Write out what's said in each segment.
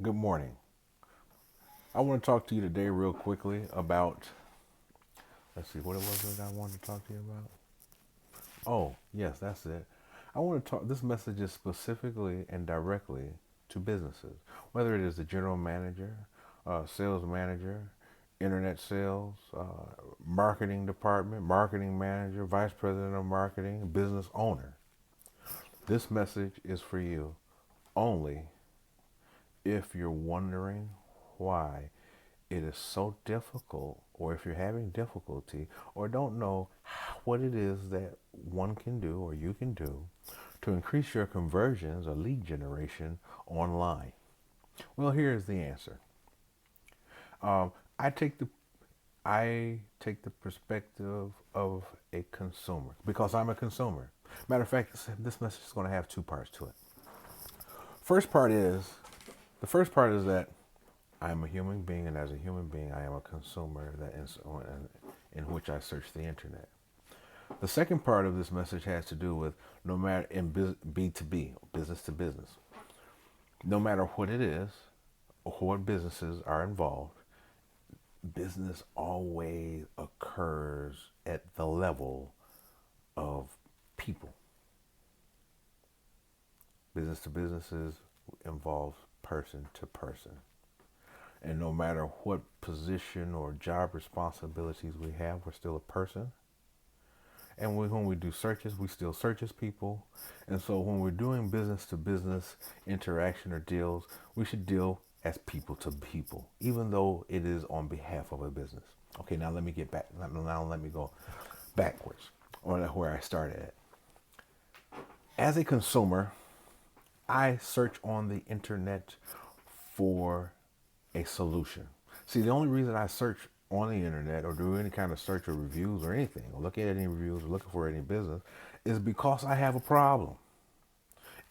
Good morning. I want to talk to you today real quickly about, let's see, what it was that I wanted to talk to you about? Oh, yes, that's it. I want to talk, this message is specifically and directly to businesses, whether it is the general manager, sales manager, internet sales, marketing department, marketing manager, vice president of marketing, business owner. This message is for you only if you're wondering why it is so difficult, or if you're having difficulty, or don't know what it is that one can do or you can do to increase your conversions or lead generation online. Well, here's the answer. Um, I take the I take the perspective of a consumer because I'm a consumer. Matter of fact, this message is going to have two parts to it. First part is the first part is that I am a human being, and as a human being, I am a consumer that in which I search the internet. The second part of this message has to do with no matter in B2B, business to business, no matter what it is or what businesses are involved, business always occurs at the level of people. Business to businesses involves person to person. And no matter what position or job responsibilities we have, we're still a person. And when we do searches, we still search as people. And so when we're doing business to business interaction or deals, we should deal as people to people, even though it is on behalf of a business. Okay, now let me get back. Now let me go backwards, or where I started at. As a consumer, I search on the internet for a solution. See, the only reason I search on the internet or do any kind of search or reviews or anything, or look at any reviews or looking for any business, is because I have a problem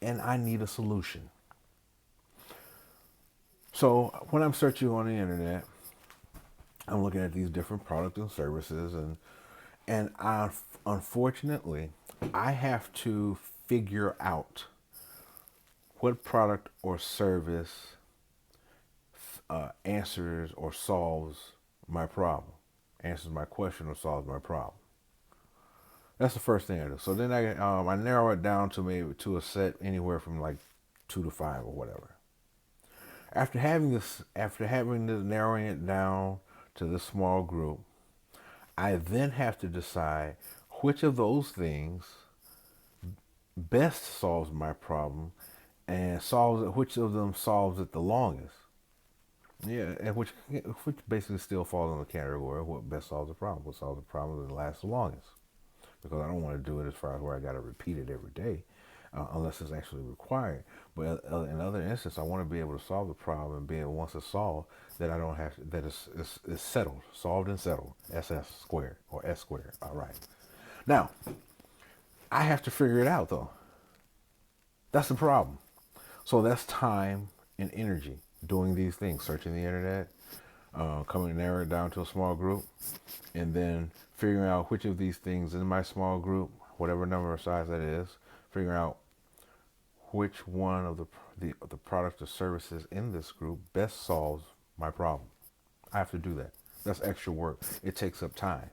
and I need a solution. So when I'm searching on the internet, I'm looking at these different products and services, and unfortunately, I have to figure out what product or service answers or solves my problem, answers my question or solves my problem. That's the first thing I do. So then I narrow it down to maybe to a set anywhere from like 2 to 5 or whatever. After having this narrowing it down to this small group, I then have to decide which of those things best solves my problem and which of them solves it the longest. Yeah, and which basically still falls in the category of what best solves the problem, what solves the problem that lasts the longest. Because I don't want to do it as far as where I got to repeat it every day, unless it's actually required. But in other instances, I want to be able to solve the problem and be able, once it's solved, that I don't have to, that it's settled, solved and settled, SS squared or S squared. All right. Now I have to figure it out though. That's the problem. So that's time and energy doing these things, searching the internet, coming narrow it down to a small group, and then figuring out which of these things in my small group, whatever number or size that is, figuring out which one of the products or services in this group best solves my problem. I have to do that. That's extra work. It takes up time.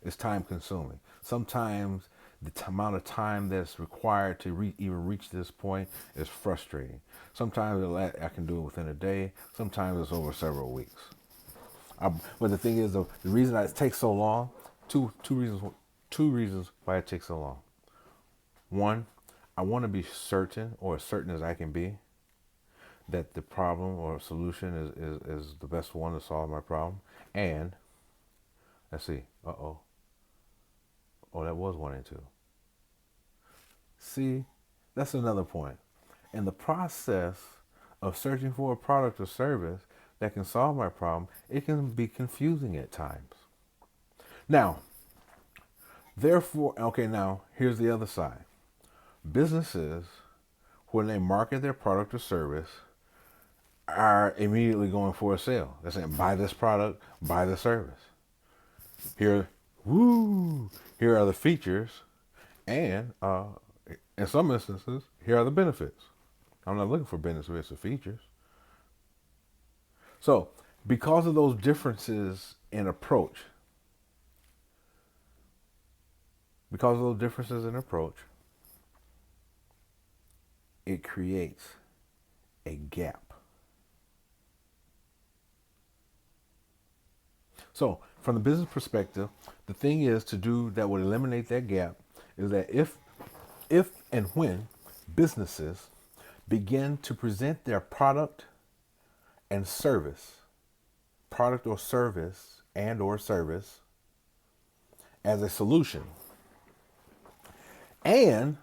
It's time consuming. Sometimes the amount of time that's required to even reach this point is frustrating. Sometimes I can do it within a day. Sometimes it's over several weeks. But the thing is, the reason it takes so long, two reasons why it takes so long. One, I want to be certain, or as certain as I can be, that the problem or solution is the best one to solve my problem. And let's see. Oh, that was 1 and 2. See, that's another point. In the process of searching for a product or service that can solve my problem, it can be confusing at times. Now, therefore, okay, now here's the other side. Businesses, when they market their product or service, are immediately going for a sale. They're saying, buy this product, buy the service. Here, woo, here are the features, and in some instances, here are the benefits. I'm not looking for benefits or features. So, because of those differences in approach, because of those differences in approach, it creates a gap. So, from the business perspective, the thing is to do that would eliminate that gap is that if and when businesses begin to present their and service, product or service service as a solution, and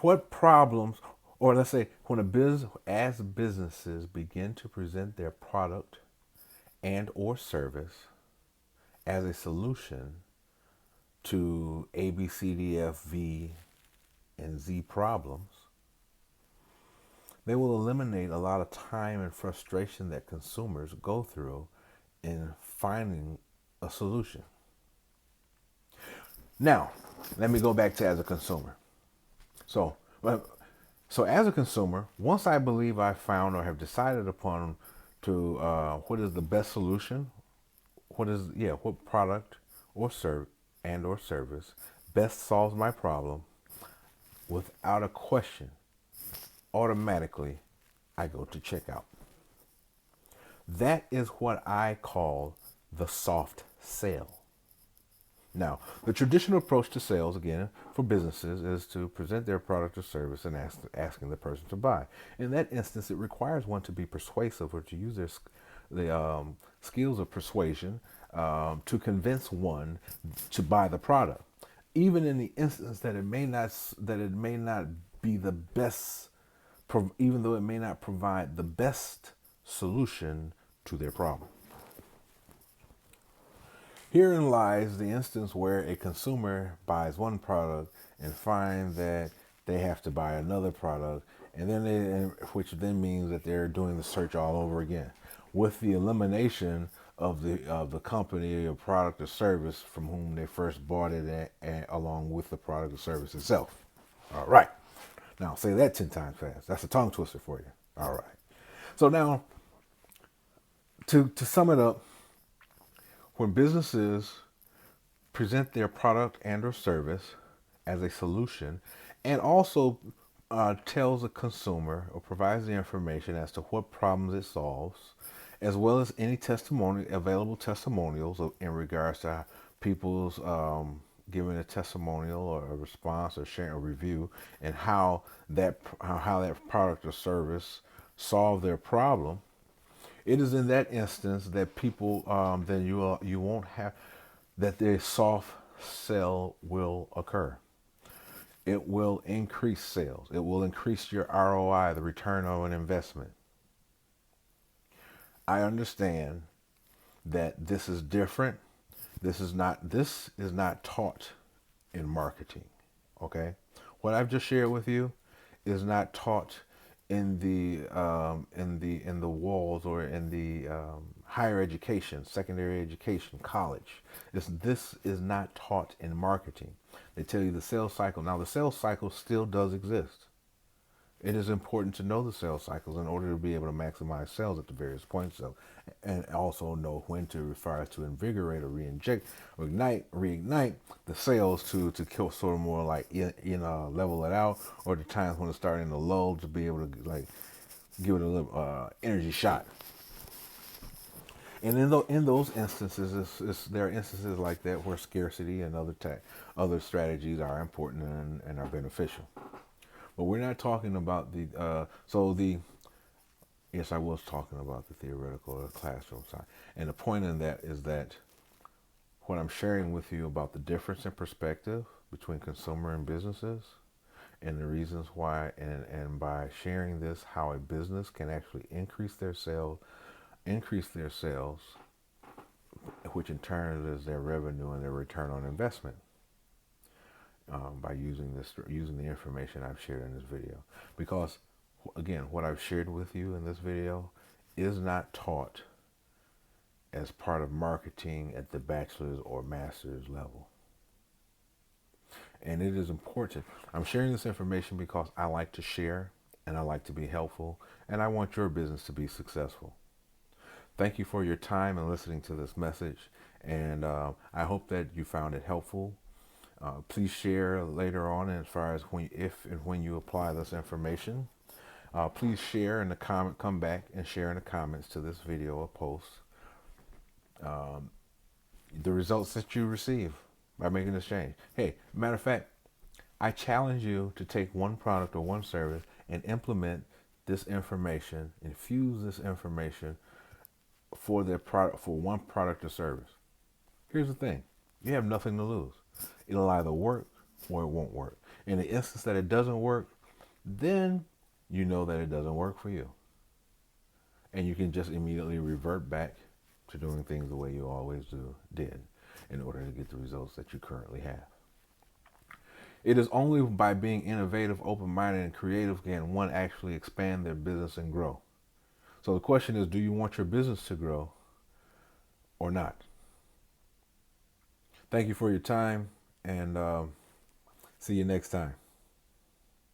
what problems, or let's say when as businesses begin to present their product and or service as a solution to A, B, C, D, F, V, and Z problems, they will eliminate a lot of time and frustration that consumers go through in finding a solution. Now, let me go back to as a consumer. So, so as a consumer, once I believe I found or have decided upon to what is the best solution, what product or service best solves my problem, without a question, automatically I go to checkout. That is what I call the soft sale. Now, the traditional approach to sales, again, for businesses is to present their product or service and asking the person to buy. In that instance, it requires one to be persuasive or to use the skills of persuasion to convince one to buy the product, even in the instance that it may not be the best, even though it may not provide the best solution to their problem. Herein lies the instance where a consumer buys one product and finds that they have to buy another product, which then means that they're doing the search all over again, with the elimination of the company or product or service from whom they first bought it, along with the product or service itself. All right. Now say that 10 times fast. That's a tongue twister for you. All right. So now, to sum it up, when businesses present their product and or service as a solution and also tells a consumer or provides the information as to what problems it solves, as well as any available testimonials in regards to people's giving a testimonial or a response or sharing a review and how that product or service solved their problem. It is in that instance that people then you won't have that the soft sell will occur. It will increase sales. It will increase your ROI, the return on an investment. I understand that this is different. This is not taught in marketing. Okay? What I've just shared with you is not taught in the walls or in the higher education, secondary education, college. This is not taught in marketing. They tell you the sales cycle. Now the sales cycle still does exist. It is important to know the sales cycles in order to be able to maximize sales at the various points and also know when to refer to invigorate or reignite the sales to kill sort of more like level it out, or the times when it's starting to lull to be able to like give it a little energy shot. And in those instances, there are instances like that where scarcity and other strategies are important and are beneficial. But we're not talking about yes, I was talking about the theoretical or the classroom side. And the point in that is that what I'm sharing with you about the difference in perspective between consumer and businesses and the reasons why, and by sharing this, how a business can actually increase their sales, which in turn is their revenue and their return on investment. By using the information I've shared in this video, because again, what I've shared with you in this video is not taught as part of marketing at the bachelor's or master's level. And it is important. I'm sharing this information because I like to share and I like to be helpful and I want your business to be successful. Thank you for your time and listening to this message. And I hope that you found it helpful. Please share later on as far as when, if and when you apply this information. Please share in the comment, come back and share in the comments to this video or post the results that you receive by making this change. Hey, matter of fact, I challenge you to take one product or one service and implement this information, infuse this information for their product, for one product or service. Here's the thing: you have nothing to lose. It'll either work or it won't work. In the instance that it doesn't work, then you know that it doesn't work for you, and you can just immediately revert back to doing things the way you always did in order to get the results that you currently have. It is only by being innovative, open-minded, and creative can one actually expand their business and grow. So the question is, do you want your business to grow or not? Thank you for your time, and see you next time.